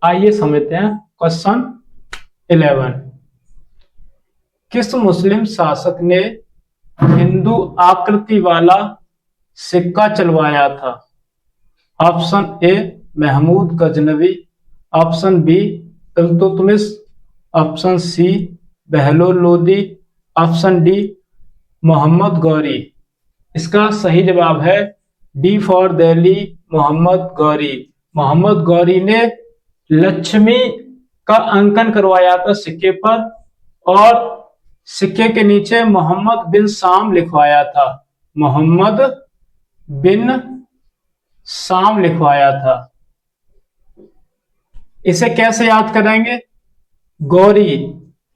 आइए समझते हैं क्वेश्चन 11। किस मुस्लिम शासक ने हिंदू आकृति वाला सिक्का चलवाया था? Option A Mahmud Ghaznavi, option B Iltutmish, option C Bahlol Lodi, option D Mohammad Ghori. इसका सही जवाब है डी फॉर दिल्ली, मोहम्मद गौरी। मोहम्मद गौरी ने लक्ष्मी का अंकन करवाया था सिक्के पर और सिक्के के नीचे मोहम्मद बिन शाम लिखवाया था। मोहम्मद बिन शाम लिखवाया था। इसे कैसे याद करेंगे? गौरी,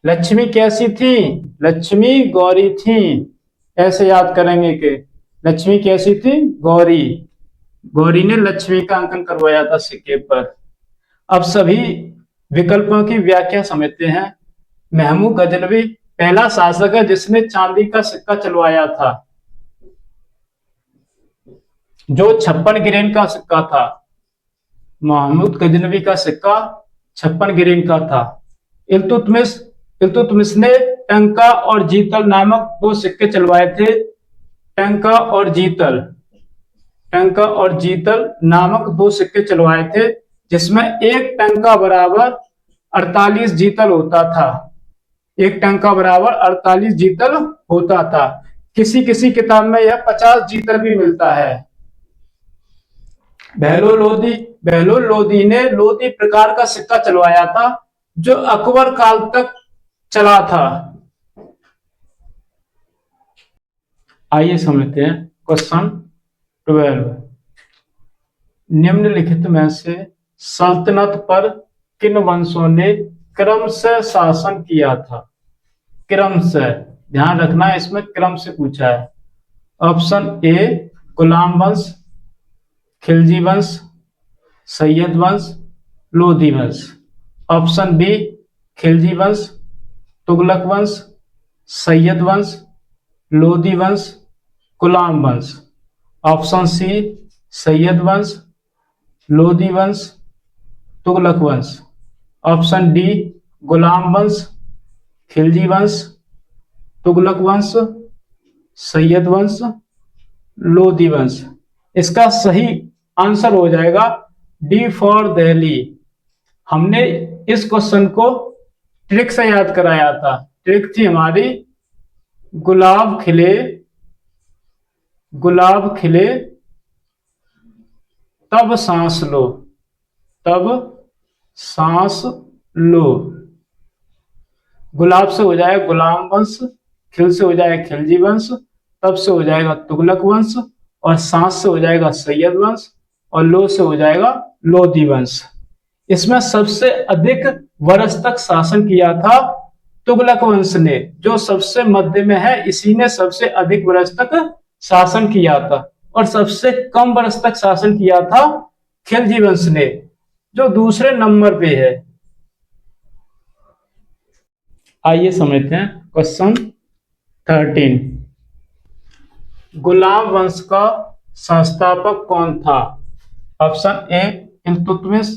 लक्ष्मी कैसी थी? लक्ष्मी गौरी थी। ऐसे याद करेंगे कि लक्ष्मी कैसी थी? गौरी। गौरी ने लक्ष्मी का अंकन करवाया था सिक्के पर। अब सभी विकल्पों की व्याख्या समझते हैं। महमूद गजनवी पहला शासक है जिसने चांदी का सिक्का चलवाया था, जो 56 ग्रेन का सिक्का था। महमूद गजनवी का सिक्का 56 ग्रेन का था। इल्तुतमिश ने टंका और जीतल नामक दो सिक्के चलवाए थे। टंका और जीतल नामक दो सिक्के चलवाए थे, जिसमें एक टंका बराबर 48 जीतल होता था। एक टंका बराबर 48 जीतल होता था। किसी किसी किताब में यह 50 जीतल भी मिलता है। बहलोल लोदी ने लोदी प्रकार का सिक्का चलवाया था, जो अकबर काल तक चला था। आइए समझते हैं क्वेश्चन 12। निम्नलिखित में से सल्तनत पर किन वंशों ने क्रम से शासन किया था? क्रम से, ध्यान रखना इसमें क्रम से पूछा है। ऑप्शन ए गुलाम वंश, खिलजी वंश, सैयद वंश, लोधी वंश। ऑप्शन बी खिलजी वंश, तुगलक वंश, सैयद वंश, लोधी वंश, गुलाम वंश। ऑप्शन सी सैयद वंश, लोधी वंश, तुगलक वंश। ऑप्शन डी गुलाम वंश, खिलजी वंश, तुगलक वंश, सैयद वंश, लोधी वंश। इसका सही आंसर हो जाएगा डी फॉर दिल्ली। हमने इस क्वेश्चन को ट्रिक से याद कराया था। ट्रिक थी हमारी गुलाब खिले तब सांस लो। गुलाब से हो जाएगा गुलाम वंश, खिल से हो जाएगा खिलजी वंश, तब से हो जाएगा तुगलक वंश, और सांस से हो जाएगा सैयद वंश, और लो से हो जाएगा लोधी वंश। इसमें सबसे अधिक वर्ष तक शासन किया था तुगलक वंश ने, जो सबसे मध्य में है। इसी ने सबसे अधिक वर्ष तक शासन किया था, और सबसे कम वर्ष तक शासन किया था खिलजी वंश ने, जो दूसरे नंबर पे है। आइए समझते हैं क्वेश्चन 13। गुलाम वंश का संस्थापक कौन था? Option A Iltutmish,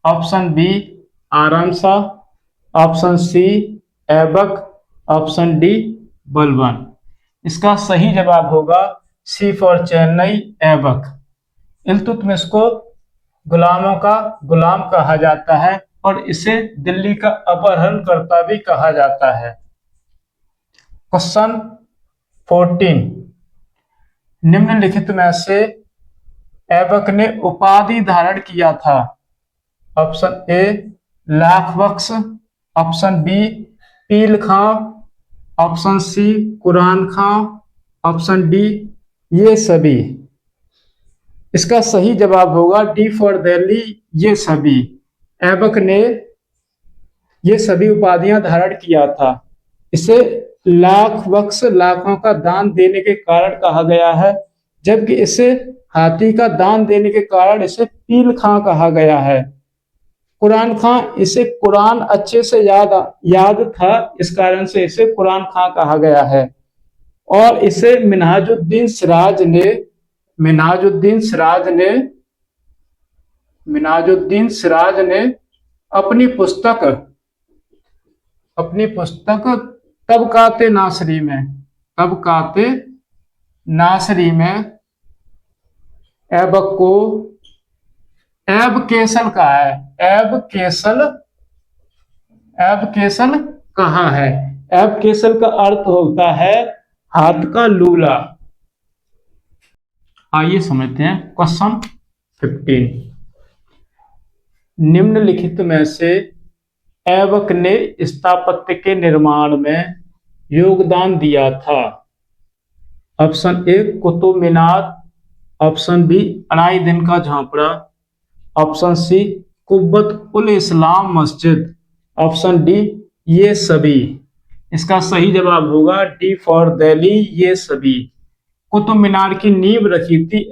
option B Aram Shah, option C Aibak, option D Balban. इसका सही जवाब होगा सी फॉर चेन्नई, ऐबक। इल्तुतमिश को गुलामों का गुलाम कहा जाता है और इसे दिल्ली का अपहरणकर्ता भी कहा जाता है। क्वेश्चन 14। निम्नलिखित में से ऐबक ने उपाधि धारण किया था? Option A Lakh Bakhsh, option B Pil Khan, option C Quran Khan, option D ये सभी। इसका सही जवाब होगा डी फॉर दिल्ली, ये सभी। ऐबक ने ये सभी उपाधियां धारण किया था। इसे लाख बख्श, लाखों का दान देने के कारण कहा गया है, जबकि इसे हाथी का दान देने के कारण इसे पील खां कहा गया है। कुरान खां, इसे कुरान अच्छे से याद था, इस कारण से इसे कुरान खां कहा गया है। और इसे मिन्हाजुद्दीन सिराज ने अपनी पुस्तक तबकाते नासरी में, तबकाते नासरी में ऐबक को, ऐब केसल कहा है, ऐब केसल, ऐब केसल कहा है। ऐब केसल का अर्थ होता है हाथ का लूला। आइए समझते हैं क्वेश्चन 15। निम्नलिखित में से ऐबक ने स्थापत्य के निर्माण में योगदान दिया था। Option A Qutub Minar, option B Adhai Din का झोंपड़ा, ऑप्शन सी कुब्बत उल इस्लाम मस्जिद, ऑप्शन डी ये सभी। इसका सही जवाब होगा डी फॉर दिल्ली, ये सभी। कुतुब मीनार की नींव रखी थी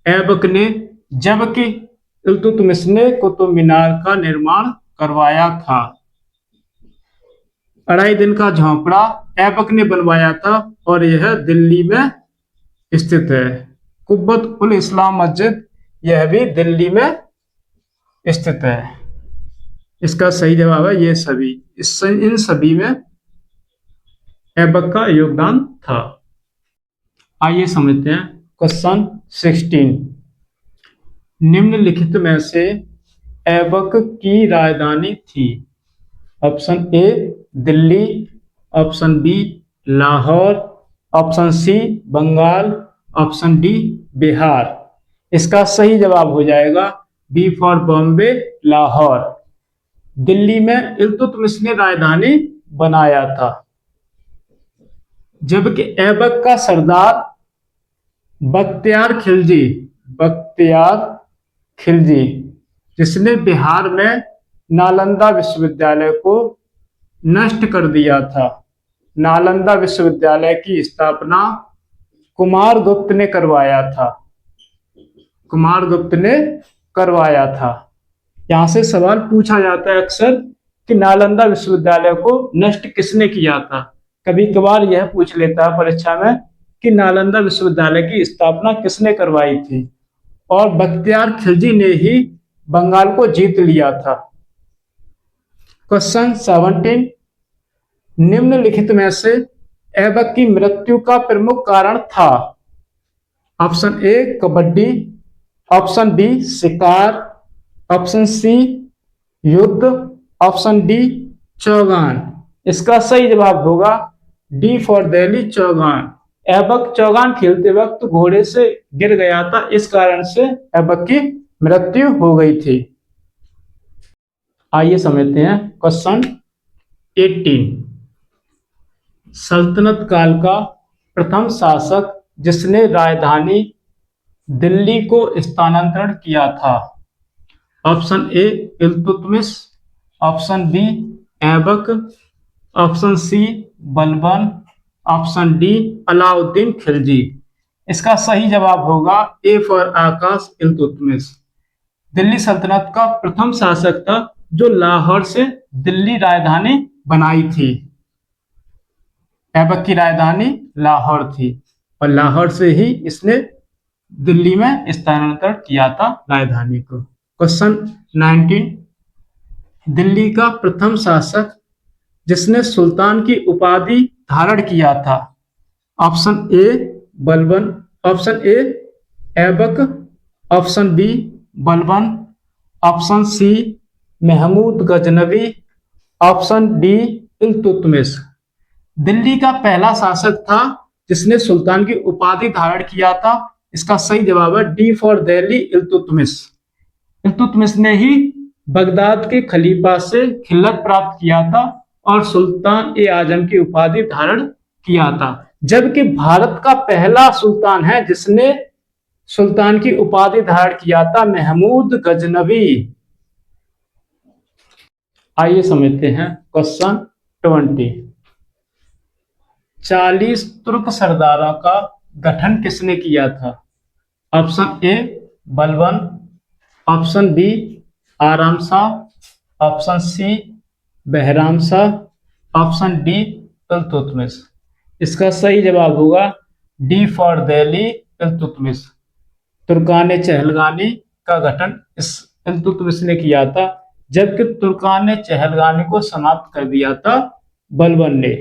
ऐबक ने, जबकि इल्तुतमिश ने कुतुब मीनार का निर्माण करवाया था। अढ़ाई दिन का झोंपड़ा ऐबक ने बनवाया था और यह दिल्ली में स्थित है। कुब्बत उल इस्लाम मस्जिद यह भी दिल्ली में स्थित है। इसका सही जवाब है ये सभी। इन सभी में ऐबक का योगदान था। आइए समझते हैं क्वेश्चन 16। निम्नलिखित में से ऐबक की राजधानी थी। Option A Delhi, option B Lahore, option C Bengal, option D Bihar. इसका सही जवाब हो जाएगा बी फॉर बॉम्बे, लाहौर। दिल्ली में इल्तुतमिश ने राजधानी बनाया था, जबकि ऐबक का सरदार बख्तियार खिलजी, बख्तियार खिलजी, जिसने बिहार में नालंदा विश्वविद्यालय को नष्ट कर दिया था। नालंदा विश्वविद्यालय की स्थापना कुमारगुप्त ने करवाया था, कुमारगुप्त ने करवाया था। यहां से सवाल पूछा जाता है अक्सर कि नालंदा विश्वविद्यालय को नष्ट किसने किया था। कभी कभार यह पूछ लेता है परीक्षा में कि नालंदा विश्वविद्यालय की स्थापना किसने करवाई थी, और बख्तियार खिलजी ने ही बंगाल को जीत लिया था। क्वेश्चन 17। निम्नलिखित में से ऐबक की मृत्यु का प्रमुख कारण था। Option A kabaddi, option B शिकार, ऑप्शन सी युद्ध, ऑप्शन डी चौगान। इसका सही जवाब होगा डी फॉर दिल्ली, चौगान। ऐबक चौगान खेलते वक्त घोड़े से गिर गया था, इस कारण से ऐबक की मृत्यु हो गई थी। आइए समझते हैं क्वेश्चन 18। सल्तनत काल का प्रथम शासक जिसने राजधानी दिल्ली को स्थानांतरण किया था। Option A Iltutmish, option B Aibak, option C Balban, option D Alauddin Khilji. इसका सही जवाब होगा ए फॉर आकाश, इल्तुतमिश। दिल्ली सल्तनत का प्रथम शासक था जो लाहौर से दिल्ली राजधानी बनाई थी। ऐबक की राजधानी लाहौर थी और लाहौर से ही इसने दिल्ली में स्थानांतरण किया था राजधानी को। क्वेश्चन 19। दिल्ली का प्रथम शासक जिसने सुल्तान की उपाधि धारण किया था। Option A Balban, option A Aibak, option B Balban, option C Mahmud Ghaznavi, option D Iltutmish. Delhi का पहला शासक था जिसने सुल्तान की उपाधि धारण किया था। इसका सही जवाब है डी फॉर दिल्ली, इल्तुतमिश। इल्तुतमिश ने ही बगदाद के खलीफा से खिल्लत प्राप्त किया था और सुल्तान ए आजम की उपाधि धारण किया था, जबकि भारत का पहला सुल्तान है जिसने सुल्तान की उपाधि धारण किया था, महमूद गजनवी। आइए समझते हैं क्वेश्चन 20। 40 तुर्क सरदारों का गठन किसने किया था। Option A Balban, option B Aram Shah, option C Bahram Shah, option D Iltutmish. इसका सही जवाब होगा डी फॉर दिल्ली, इल्तुतमिश। तुर्कान चहलगानी का गठन इस इल्तुतमिश ने किया था, जबकि तुर्कान ने चहलगामी को समाप्त कर दिया था बलबन ने।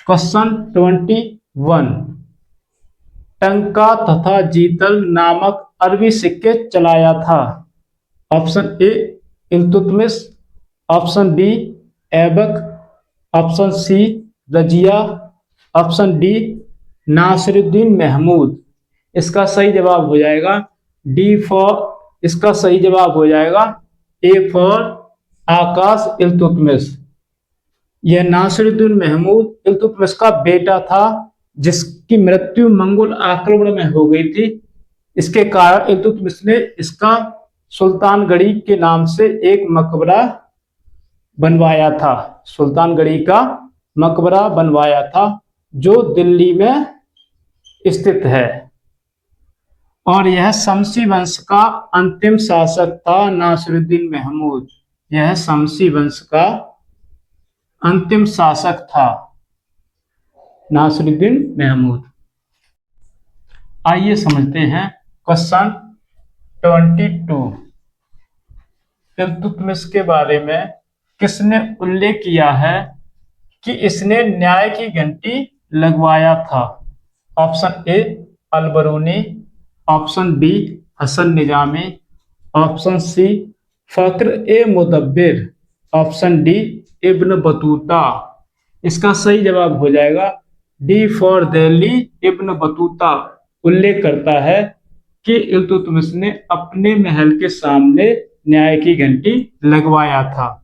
क्वेश्चन 21, टंका तथा जीतल नामक अरबी सिक्के चलाया था। Option A Iltutmish, option B Aibak, option C Razia, option D Nasiruddin Mahmud. इसका सही जवाब हो जाएगा इसका सही जवाब हो जाएगा ए फॉर आकाश इल्तुतमिश। यह नासिरुद्दीन महमूद इल्तुतमिश का बेटा था, जिसकी मृत्यु मंगोल आक्रमण में हो गई थी। इसके कारण इल्तुतमिश ने इसका सुल्तानगढ़ी के नाम से एक मकबरा बनवाया था। सुल्तानगढ़ी का मकबरा बनवाया था, जो दिल्ली में स्थित है। और यह शमसी वंश का अंतिम शासक था नासिरुद्दीन महमूद। यह शमसी वंश का अंतिम शासक था नासिरुद्दीन महमूद। आइए समझते हैं क्वेश्चन 22, इल्तुतमिश के बारे में किसने उल्लेख किया है कि इसने न्याय की घंटी लगवाया था। Option A Alberuni, option B Hasan Nizami, option C Fakhr e Mudabbir, option D Ibn Battuta. इसका सही जवाब हो जाएगा D for Delhi Ibn Battuta. उल्लेख करता है कि इल्तुतमिश ने अपने महल के सामने न्याय की घंटी लगवाया था।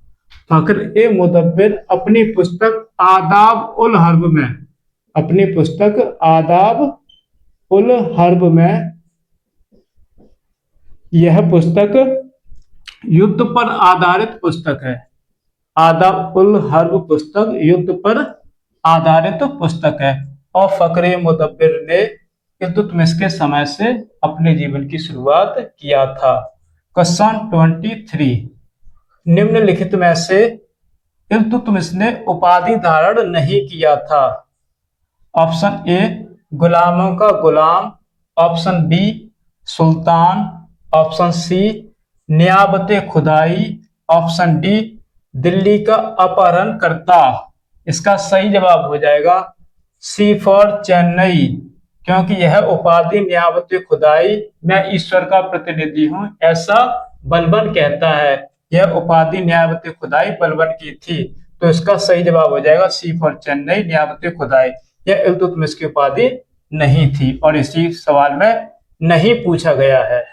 फक्र ए मुदब्बिर अपनी पुस्तक आदाब उल हर्ब में यह पुस्तक युद्ध पर आधारित पुस्तक है। आदाब उल हर्ब पुस्तक युद्ध पर आधारित पुस्तक है। और फक्र ए मुदब्बिर ने इल्तुतमिश के समय से अपने जीवन की शुरुआत किया था। क्वेश्चन 23, निम्नलिखित में से इल्तुतमिश ने उपाधि धारण नहीं किया था। ऑप्शन ए गुलामों का गुलाम, ऑप्शन बी सुल्तान, ऑप्शन सी नियाबते खुदाई, ऑप्शन डी दिल्ली का अपहरणकर्ता। इसका सही जवाब हो जाएगा सी फॉर चेन्नई, क्योंकि यह उपाधि नियाबते खुदाई मैं ईश्वर का प्रतिनिधि हूं, ऐसा बलबन कहता है। यह उपाधि नियाबते खुदाई बलबन की थी, तो इसका सही जवाब हो जाएगा सी फॉर चेन्नई नियाबते खुदाई। यह इल्तुतमिश की उपाधि नहीं थी और इसी सवाल में नहीं पूछा गया है।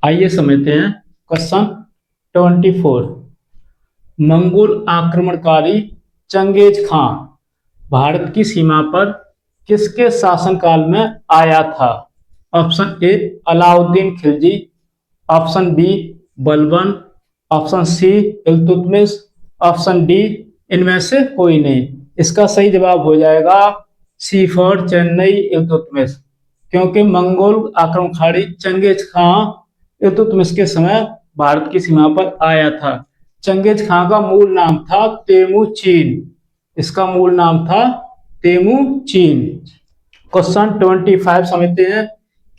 आइए समझते हैं क्वेश्चन 24, मंगोल आक्रमणकारी चंगेज खां भारत की सीमा पर किसके शासनकाल में आया था। Option A Alauddin Khilji, option B Balban, option C Iltutmish, option D इनमें से कोई नहीं। इसका सही जवाब हो जाएगा सी फॉर चेन्नई इल्तुतमिश, क्योंकि मंगोल आक्रमणकारी चंगेज खां इल्तुतमिश के समय भारत की सीमा पर आया था। चंगेज खां का मूल नाम था तेमुचीन। इसका मूल नाम था तेमुचीन। क्वेश्चन 25 समझते हैं,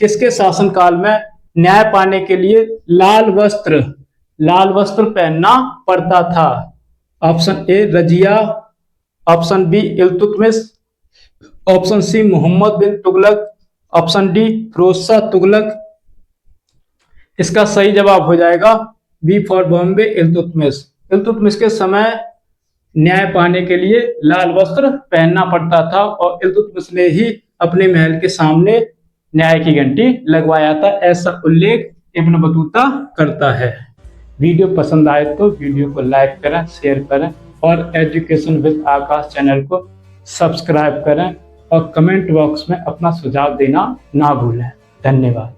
किसके शासनकाल में न्याय पाने के लिए लाल वस्त्र पहनना पड़ता था। Option A Razia, option B Iltutmish, option C Mohammad bin Tughlaq, option D Firoz Shah Tughlaq. इसका सही जवाब हो जाएगा बी फॉर बॉम्बे इल्तुतमिश। इल्तुतमिश के समय न्याय पाने के लिए लाल वस्त्र पहनना पड़ता था और इल्तुतमिश ने ही अपने महल के सामने न्याय की घंटी लगवाया था, ऐसा उल्लेख इब्न बतूता करता है। वीडियो पसंद आए तो वीडियो को लाइक करें, शेयर करें और एजुकेशन विद आकाश चैनल को सब्सक्राइब करें और कमेंट बॉक्स में अपना सुझाव देना ना भूलें। धन्यवाद।